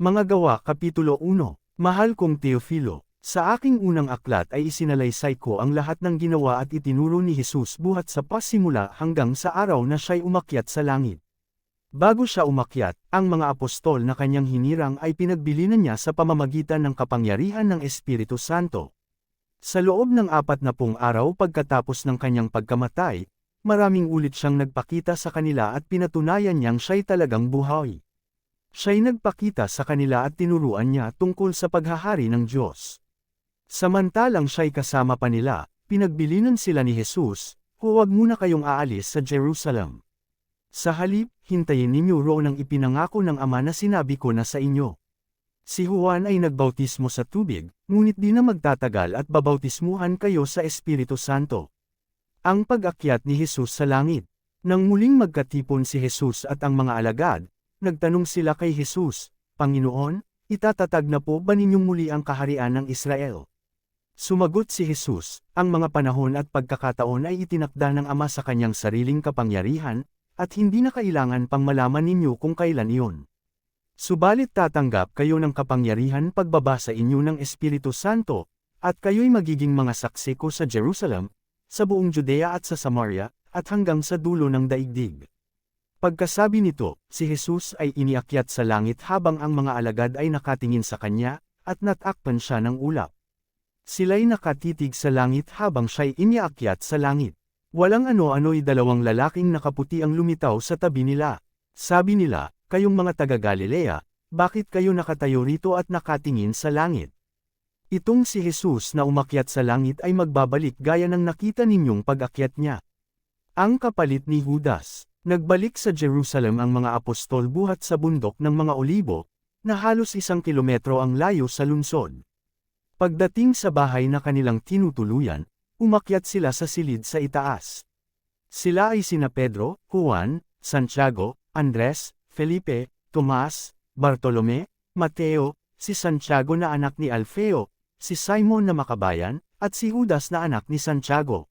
Mga Gawa Kapitulo 1. Mahal kong Teofilo, sa aking unang aklat ay isinalaysay ko ang lahat ng ginawa at itinuro ni Jesus buhat sa pasimula hanggang sa araw na siya'y umakyat sa langit. Bago siya umakyat, ang mga apostol na kanyang hinirang ay pinagbilinan niya sa pamamagitan ng kapangyarihan ng Espiritu Santo. Sa loob ng 40 araw pagkatapos ng kanyang pagkamatay, maraming ulit siyang nagpakita sa kanila at pinatunayan niyang siya'y talagang buhay. Siya'y nagpakita sa kanila at tinuruan niya tungkol sa paghahari ng Diyos. Samantalang siya'y kasama pa nila, pinagbilinan sila ni Jesus, "Huwag muna kayong aalis sa Jerusalem. Sa halip, hintayin ninyo roon ang ipinangako ng Ama na sinabi ko na sa inyo." Si Juan ay nagbautismo sa tubig, ngunit di na magtatagal at babautismuhan kayo sa Espiritu Santo. Ang pag-akyat ni Jesus sa langit. Nang muling magkatipon si Jesus at ang mga alagad, nagtanong sila kay Jesus, "Panginoon, itatatag na po ba ninyong muli ang kaharian ng Israel?" Sumagot si Jesus, "Ang mga panahon at pagkakataon ay itinakda ng Ama sa kanyang sariling kapangyarihan, at hindi na kailangan pang malaman ninyo kung kailan iyon. Subalit tatanggap kayo ng kapangyarihan pagbaba sa inyo ng Espiritu Santo, at kayo'y magiging mga saksi ko sa Jerusalem, sa buong Judea at sa Samaria, at hanggang sa dulo ng daigdig." Pagkasabi nito, si Jesus ay iniakyat sa langit habang ang mga alagad ay nakatingin sa kanya, at natakpan siya ng ulap. Sila'y nakatitig sa langit habang siya'y iniakyat sa langit. Walang ano-ano'y dalawang lalaking nakaputi ang lumitaw sa tabi nila. Sabi nila, "Kayong mga taga-Galilea, bakit kayo nakatayo rito at nakatingin sa langit? Itong si Jesus na umakyat sa langit ay magbabalik gaya ng nakita ninyong pag-akyat niya." Ang kapalit ni Judas. Nagbalik sa Jerusalem ang mga apostol buhat sa bundok ng mga Olibo, na halos 1 kilometro ang layo sa lungsod. Pagdating sa bahay na kanilang tinutuluyan, umakyat sila sa silid sa itaas. Sila ay sina Pedro, Juan, Santiago, Andres, Felipe, Tomas, Bartolome, Mateo, si Santiago na anak ni Alfeo, si Simon na Makabayan, at si Judas na anak ni Santiago.